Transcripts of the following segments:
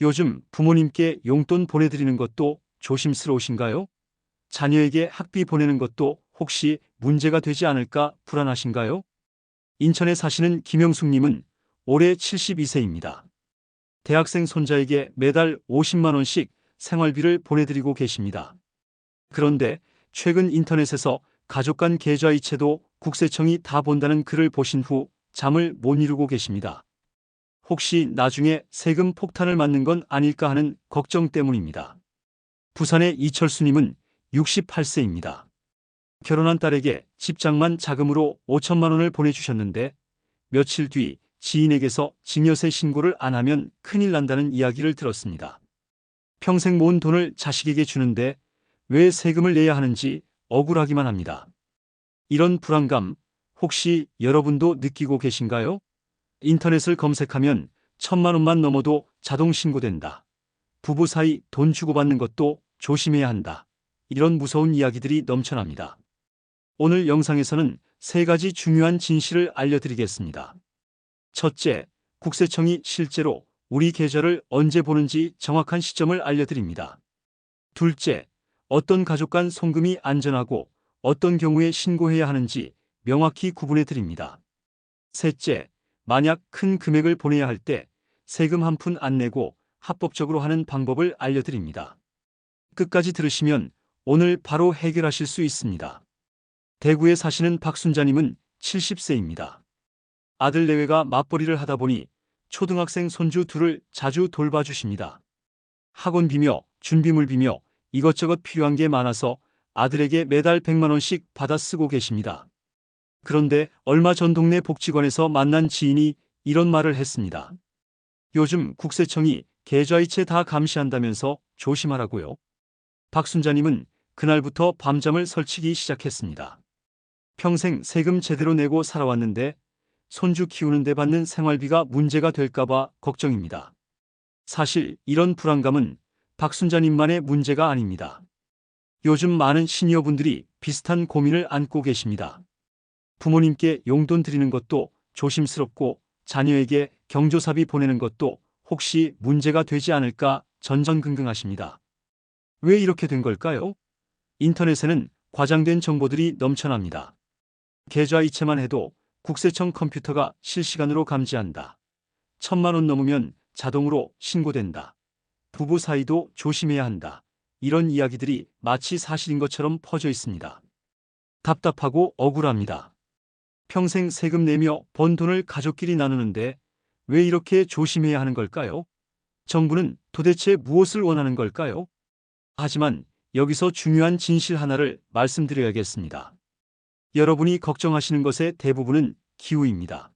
요즘 부모님께 용돈 보내드리는 것도 조심스러우신가요? 자녀에게 학비 보내는 것도 혹시 문제가 되지 않을까 불안하신가요? 인천에 사시는 김영숙님은 올해 72세입니다. 대학생 손자에게 매달 50만 원씩 생활비를 보내드리고 계십니다. 그런데 최근 인터넷에서 가족 간 계좌이체도 국세청이 다 본다는 글을 보신 후 잠을 못 이루고 계십니다. 혹시 나중에 세금 폭탄을 맞는 건 아닐까 하는 걱정 때문입니다. 부산의 이철수님은 68세입니다. 결혼한 딸에게 집장만 자금으로 5천만 원을 보내주셨는데 며칠 뒤 지인에게서 증여세 신고를 안 하면 큰일 난다는 이야기를 들었습니다. 평생 모은 돈을 자식에게 주는데 왜 세금을 내야 하는지 억울하기만 합니다. 이런 불안감 혹시 여러분도 느끼고 계신가요? 인터넷을 검색하면 1,000만 원만 넘어도 자동 신고된다. 부부 사이 돈 주고받는 것도 조심해야 한다. 이런 무서운 이야기들이 넘쳐납니다. 오늘 영상에서는 3가지 중요한 진실을 알려드리겠습니다. 첫째, 국세청이 실제로 우리 계좌를 언제 보는지 정확한 시점을 알려드립니다. 둘째, 어떤 가족 간 송금이 안전하고 어떤 경우에 신고해야 하는지 명확히 구분해 드립니다. 셋째, 만약 큰 금액을 보내야 할 때 세금 한 푼 안 내고 합법적으로 하는 방법을 알려드립니다. 끝까지 들으시면 오늘 바로 해결하실 수 있습니다. 대구에 사시는 박순자님은 70세입니다. 아들 내외가 맞벌이를 하다 보니 초등학생 손주 둘을 자주 돌봐주십니다. 학원비며 준비물비며 이것저것 필요한 게 많아서 아들에게 매달 100만 원씩 받아 쓰고 계십니다. 그런데 얼마 전 동네 복지관에서 만난 지인이 이런 말을 했습니다. 요즘 국세청이 계좌이체 다 감시한다면서 조심하라고요. 박순자님은 그날부터 밤잠을 설치기 시작했습니다. 평생 세금 제대로 내고 살아왔는데 손주 키우는데 받는 생활비가 문제가 될까봐 걱정입니다. 사실 이런 불안감은 박순자님만의 문제가 아닙니다. 요즘 많은 시니어분들이 비슷한 고민을 안고 계십니다. 부모님께 용돈 드리는 것도 조심스럽고 자녀에게 경조사비 보내는 것도 혹시 문제가 되지 않을까 전전긍긍하십니다. 왜 이렇게 된 걸까요? 인터넷에는 과장된 정보들이 넘쳐납니다. 계좌이체만 해도 국세청 컴퓨터가 실시간으로 감지한다. 1,000만 원 넘으면 자동으로 신고된다. 부부 사이도 조심해야 한다. 이런 이야기들이 마치 사실인 것처럼 퍼져 있습니다. 답답하고 억울합니다. 평생 세금 내며 번 돈을 가족끼리 나누는데 왜 이렇게 조심해야 하는 걸까요? 정부는 도대체 무엇을 원하는 걸까요? 하지만 여기서 중요한 진실 하나를 말씀드려야겠습니다. 여러분이 걱정하시는 것의 대부분은 기우입니다.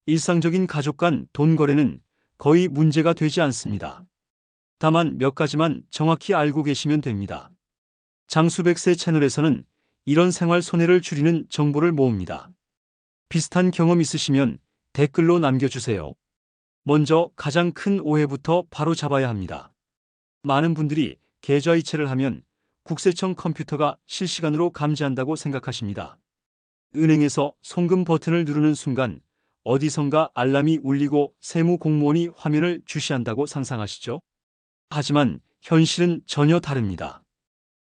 일상적인 가족 간 돈 거래는 거의 문제가 되지 않습니다. 다만 몇 가지만 정확히 알고 계시면 됩니다. 장수백세 채널에서는 이런 생활 손해를 줄이는 정보를 모읍니다. 비슷한 경험 있으시면 댓글로 남겨주세요. 먼저 가장 큰 오해부터 바로 잡아야 합니다. 많은 분들이 계좌이체를 하면 국세청 컴퓨터가 실시간으로 감지한다고 생각하십니다. 은행에서 송금 버튼을 누르는 순간 어디선가 알람이 울리고 세무 공무원이 화면을 주시한다고 상상하시죠? 하지만 현실은 전혀 다릅니다.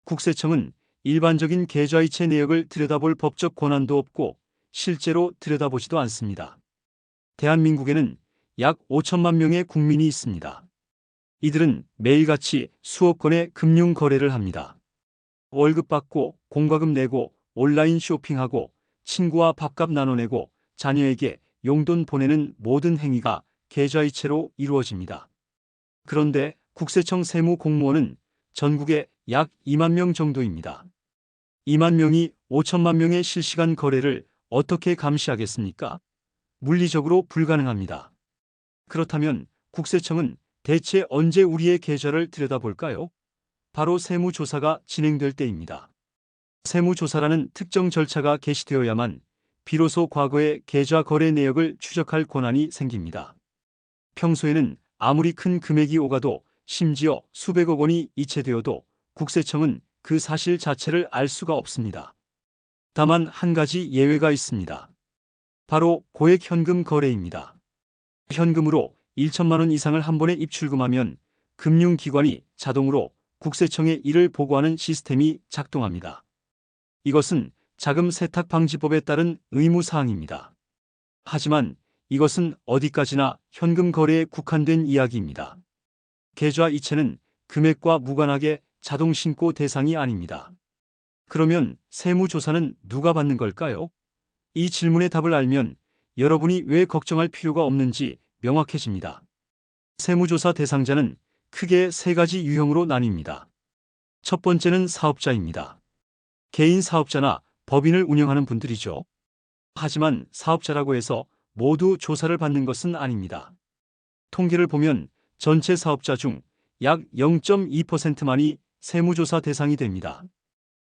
국세청은 일반적인 계좌이체 내역을 들여다볼 법적 권한도 없고 실제로 들여다보지도 않습니다. 대한민국에는 약 5천만 명의 국민이 있습니다. 이들은 매일같이 수억 건의 금융 거래를 합니다. 월급 받고 공과금 내고 온라인 쇼핑하고 친구와 밥값 나눠내고 자녀에게 용돈 보내는 모든 행위가 계좌이체로 이루어집니다. 그런데 국세청 세무 공무원은 전국에 약 2만 명 정도입니다. 2만 명이 5천만 명의 실시간 거래를 어떻게 감시하겠습니까? 물리적으로 불가능합니다. 그렇다면 국세청은 대체 언제 우리의 계좌를 들여다볼까요? 바로 세무조사가 진행될 때입니다. 세무조사라는 특정 절차가 개시되어야만 비로소 과거의 계좌 거래 내역을 추적할 권한이 생깁니다. 평소에는 아무리 큰 금액이 오가도 심지어 수백억 원이 이체되어도 국세청은 그 사실 자체를 알 수가 없습니다. 다만 한 가지 예외가 있습니다. 바로 고액 현금 거래입니다. 현금으로 1천만 원 이상을 한 번에 입출금하면 금융기관이 자동으로 국세청에 이를 보고하는 시스템이 작동합니다. 이것은 자금 세탁 방지법에 따른 의무사항입니다. 하지만 이것은 어디까지나 현금 거래에 국한된 이야기입니다. 계좌 이체는 금액과 무관하게 자동 신고 대상이 아닙니다. 그러면 세무조사는 누가 받는 걸까요? 이 질문의 답을 알면 여러분이 왜 걱정할 필요가 없는지 명확해집니다. 세무조사 대상자는 크게 세 가지 유형으로 나뉩니다. 첫 번째는 사업자입니다. 개인 사업자나 법인을 운영하는 분들이죠. 하지만 사업자라고 해서 모두 조사를 받는 것은 아닙니다. 통계를 보면 전체 사업자 중 약 0.2%만이 세무조사 대상이 됩니다.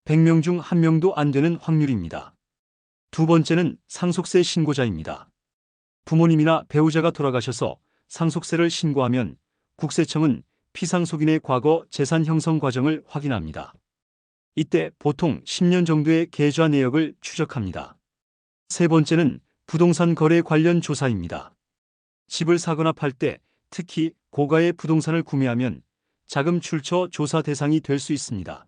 100명 중 1명도 안 되는 확률입니다. 두 번째는 상속세 신고자입니다. 부모님이나 배우자가 돌아가셔서 상속세를 신고하면 국세청은 피상속인의 과거 재산 형성 과정을 확인합니다. 이때 보통 10년 정도의 계좌 내역을 추적합니다. 세 번째는 부동산 거래 관련 조사입니다. 집을 사거나 팔 때 특히 고가의 부동산을 구매하면 자금 출처 조사 대상이 될 수 있습니다.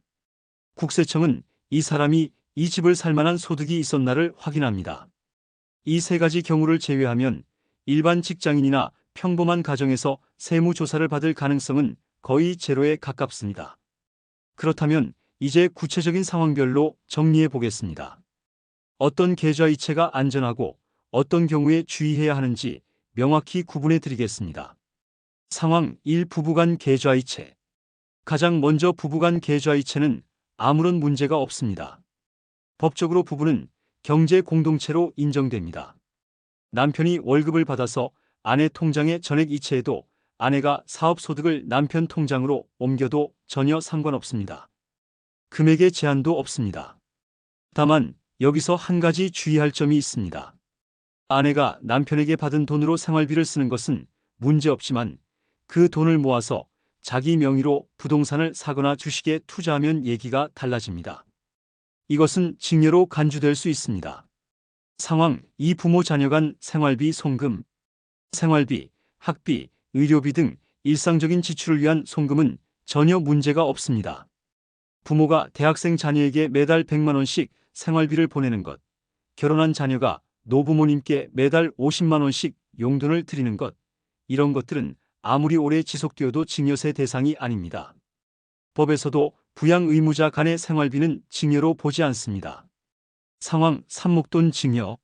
국세청은 이 사람이 이 집을 살 만한 소득이 있었나를 확인합니다. 이 세 가지 경우를 제외하면 일반 직장인이나 평범한 가정에서 세무조사를 받을 가능성은 거의 제로에 가깝습니다. 그렇다면 이제 구체적인 상황별로 정리해 보겠습니다. 어떤 계좌 이체가 안전하고 어떤 경우에 주의해야 하는지 명확히 구분해 드리겠습니다. 상황 1. 부부간 계좌 이체. 가장 먼저 부부간 계좌 이체는 아무런 문제가 없습니다. 법적으로 부부는 경제 공동체로 인정됩니다. 남편이 월급을 받아서 아내 통장에 전액 이체해도 아내가 사업 소득을 남편 통장으로 옮겨도 전혀 상관없습니다. 금액의 제한도 없습니다. 다만 여기서 한 가지 주의할 점이 있습니다. 아내가 남편에게 받은 돈으로 생활비를 쓰는 것은 문제없지만 그 돈을 모아서 자기 명의로 부동산을 사거나 주식에 투자하면 얘기가 달라집니다. 이것은 징여로 간주될 수 있습니다. 상황 2. 부모 자녀 간 생활비 송금. 생활비, 학비, 의료비 등 일상적인 지출을 위한 송금은 전혀 문제가 없습니다. 부모가 대학생 자녀에게 매달 100만 원씩 생활비를 보내는 것, 결혼한 자녀가 노부모님께 매달 50만 원씩 용돈을 드리는 것, 이런 것들은 아무리 오래 지속되어도 징여세 대상이 아닙니다. 법에서도 부양 의무자 간의 생활비는 징여로 보지 않습니다. 상황 3. 목돈 징여.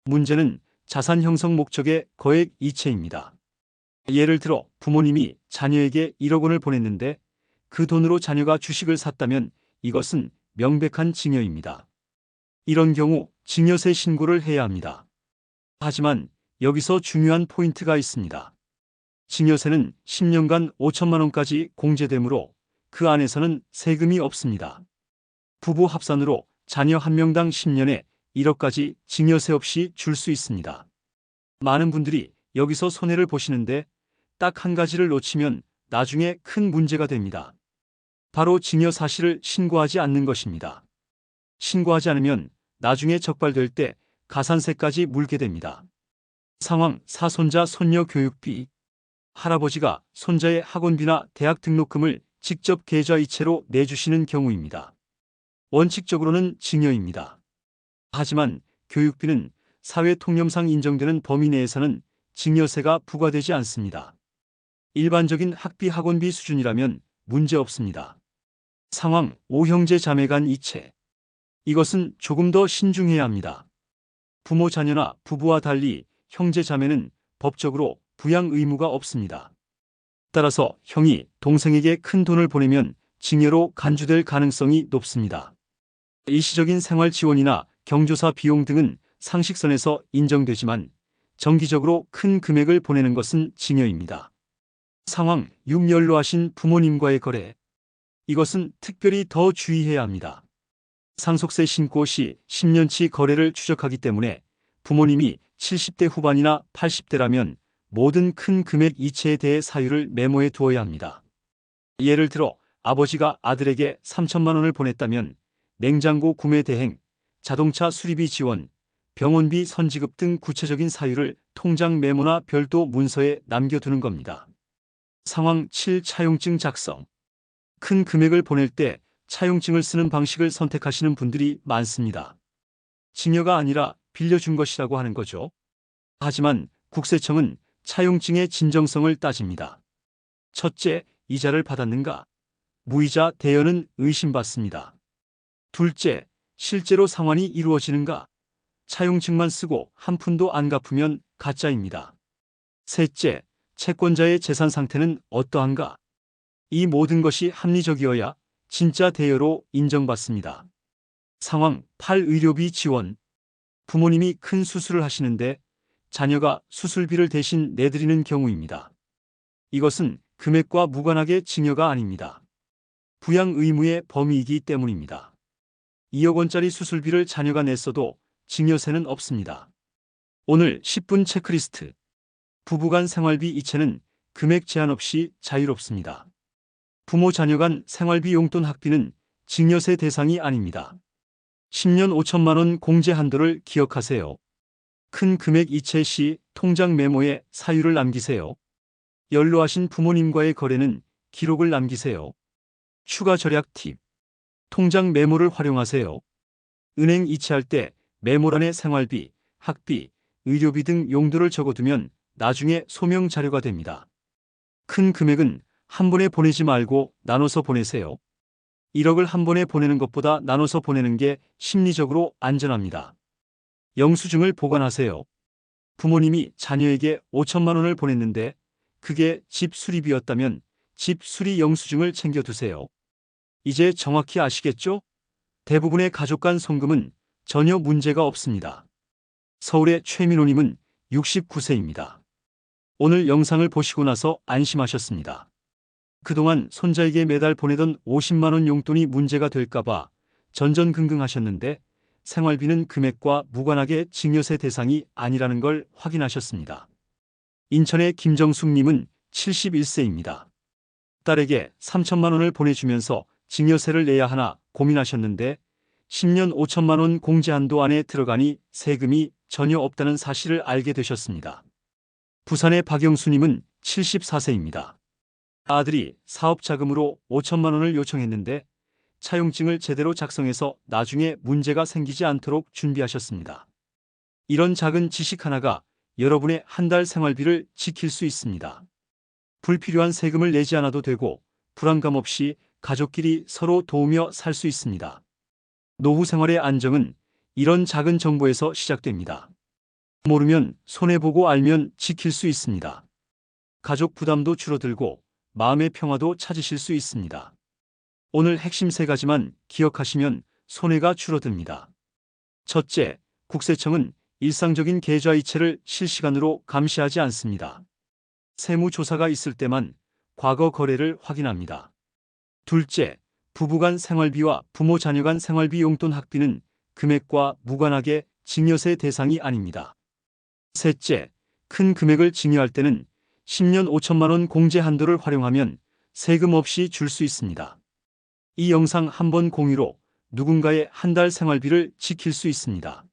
문제는 자산 형성 목적의 거액 이체입니다. 예를 들어 부모님이 자녀에게 1억 원을 보냈는데 그 돈으로 자녀가 주식을 샀다면 이것은 명백한 징여입니다. 이런 경우 징여세 신고를 해야 합니다. 하지만 여기서 중요한 포인트가 있습니다. 징여세는 10년간 5천만 원까지 공제되므로 그 안에서는 세금이 없습니다. 부부 합산으로 자녀 한 명당 10년에 1억까지 징여세 없이 줄 수 있습니다. 많은 분들이 여기서 손해를 보시는데 딱 한 가지를 놓치면 나중에 큰 문제가 됩니다. 바로 징여 사실을 신고하지 않는 것입니다. 신고하지 않으면 나중에 적발될 때 가산세까지 물게 됩니다. 상황 4. 손자 손녀 교육비. 할아버지가 손자의 학원비나 대학 등록금을 직접 계좌 이체로 내주시는 경우입니다. 원칙적으로는 징여입니다. 하지만 교육비는 사회 통념상 인정되는 범위 내에서는 징여세가 부과되지 않습니다. 일반적인 학비 학원비 수준이라면 문제 없습니다. 상황 5. 형제 자매 간 이체. 이것은 조금 더 신중해야 합니다. 부모 자녀나 부부와 달리 형제 자매는 법적으로 부양 의무가 없습니다. 따라서 형이 동생에게 큰 돈을 보내면 징여로 간주될 가능성이 높습니다. 일시적인 생활 지원이나 경조사 비용 등은 상식선에서 인정되지만 정기적으로 큰 금액을 보내는 것은 징여입니다. 상황 6. 연로하신 부모님과의 거래. 이것은 특별히 더 주의해야 합니다. 상속세 신고 시 10년치 거래를 추적하기 때문에 부모님이 70대 후반이나 80대라면 모든 큰 금액 이체에 대해 사유를 메모해 두어야 합니다. 예를 들어 아버지가 아들에게 3천만 원을 보냈다면 냉장고 구매 대행, 자동차 수리비 지원, 병원비, 선지급 등 구체적인 사유를 통장 메모나 별도 문서에 남겨두는 겁니다. 상황 7. 차용증 작성. 큰 금액을 보낼 때 차용증을 쓰는 방식을 선택하시는 분들이 많습니다. 증여가 아니라 빌려준 것이라고 하는 거죠. 하지만 국세청은 차용증의 진정성을 따집니다. 첫째, 이자를 받았는가? 무이자 대여는 의심받습니다. 둘째, 실제로 상환이 이루어지는가? 차용증만 쓰고 한 푼도 안 갚으면 가짜입니다. 셋째, 채권자의 재산 상태는 어떠한가? 이 모든 것이 합리적이어야 진짜 대여로 인정받습니다. 상황 8. 의료비 지원. 부모님이 큰 수술을 하시는데 자녀가 수술비를 대신 내드리는 경우입니다. 이것은 금액과 무관하게 증여가 아닙니다. 부양 의무의 범위이기 때문입니다. 2억 원짜리 수술비를 자녀가 냈어도 증여세는 없습니다. 오늘 10분 체크리스트. 부부간 생활비 이체는 금액 제한 없이 자유롭습니다. 부모 자녀 간 생활비 용돈 학비는 증여세 대상이 아닙니다. 10년 5천만 원 공제 한도를 기억하세요. 큰 금액 이체 시 통장 메모에 사유를 남기세요. 연로하신 부모님과의 거래는 기록을 남기세요. 추가 절약 팁. 통장 메모를 활용하세요. 은행 이체할 때 메모란에 생활비, 학비, 의료비 등 용도를 적어두면 나중에 소명 자료가 됩니다. 큰 금액은 한 번에 보내지 말고 나눠서 보내세요. 1억을 한 번에 보내는 것보다 나눠서 보내는 게 심리적으로 안전합니다. 영수증을 보관하세요. 부모님이 자녀에게 5천만 원을 보냈는데 그게 집 수리비였다면 집 수리 영수증을 챙겨두세요. 이제 정확히 아시겠죠? 대부분의 가족 간 송금은 전혀 문제가 없습니다. 서울의 최민호님은 69세입니다. 오늘 영상을 보시고 나서 안심하셨습니다. 그동안 손자에게 매달 보내던 50만 원 용돈이 문제가 될까봐 전전긍긍하셨는데 생활비는 금액과 무관하게 증여세 대상이 아니라는 걸 확인하셨습니다. 인천의 김정숙님은 71세입니다. 딸에게 3천만 원을 보내주면서 증여세를 내야 하나 고민하셨는데 10년 5천만 원 공제 한도 안에 들어가니 세금이 전혀 없다는 사실을 알게 되셨습니다. 부산의 박영수님은 74세입니다. 아들이 사업자금으로 5천만 원을 요청했는데 차용증을 제대로 작성해서 나중에 문제가 생기지 않도록 준비하셨습니다. 이런 작은 지식 하나가 여러분의 한 달 생활비를 지킬 수 있습니다. 불필요한 세금을 내지 않아도 되고 불안감 없이 가족끼리 서로 도우며 살 수 있습니다. 노후 생활의 안정은 이런 작은 정보에서 시작됩니다. 모르면 손해보고 알면 지킬 수 있습니다. 가족 부담도 줄어들고 마음의 평화도 찾으실 수 있습니다. 오늘 핵심 3가지만 기억하시면 손해가 줄어듭니다. 첫째, 국세청은 일상적인 계좌 이체를 실시간으로 감시하지 않습니다. 세무조사가 있을 때만 과거 거래를 확인합니다. 둘째, 부부 간 생활비와 부모 자녀 간 생활비 용돈 학비는 금액과 무관하게 증여세 대상이 아닙니다. 셋째, 큰 금액을 증여할 때는 10년 5천만 원 공제 한도를 활용하면 세금 없이 줄 수 있습니다. 이 영상 한번 공유로 누군가의 한 달 생활비를 지킬 수 있습니다.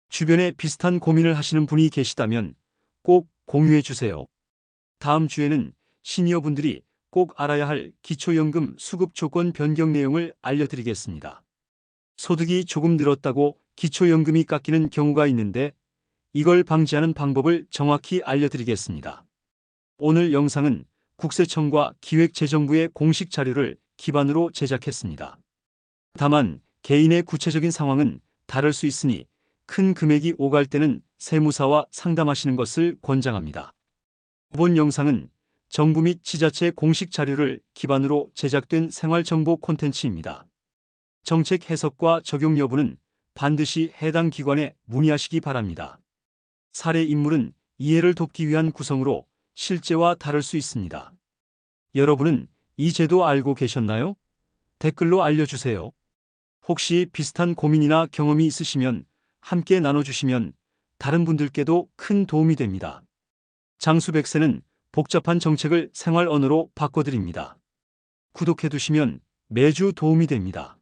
주변에 비슷한 고민을 하시는 분이 계시다면 꼭 공유해 주세요. 다음 주에는 시니어분들이 꼭 알아야 할 기초연금 수급 조건 변경 내용을 알려드리겠습니다. 소득이 조금 늘었다고 기초연금이 깎이는 경우가 있는데 이걸 방지하는 방법을 정확히 알려드리겠습니다. 오늘 영상은 국세청과 기획재정부의 공식 자료를 기반으로 제작했습니다. 다만 개인의 구체적인 상황은 다를 수 있으니 큰 금액이 오갈 때는 세무사와 상담하시는 것을 권장합니다. 이번 영상은 정부 및 지자체 공식 자료를 기반으로 제작된 생활정보 콘텐츠입니다. 정책 해석과 적용 여부는 반드시 해당 기관에 문의하시기 바랍니다. 사례 인물은 이해를 돕기 위한 구성으로 실제와 다를 수 있습니다. 여러분은 이 제도 알고 계셨나요? 댓글로 알려주세요. 혹시 비슷한 고민이나 경험이 있으시면 함께 나눠주시면 다른 분들께도 큰 도움이 됩니다. 장수백세는 복잡한 정책을 생활 언어로 바꿔드립니다. 구독해두시면 매주 도움이 됩니다.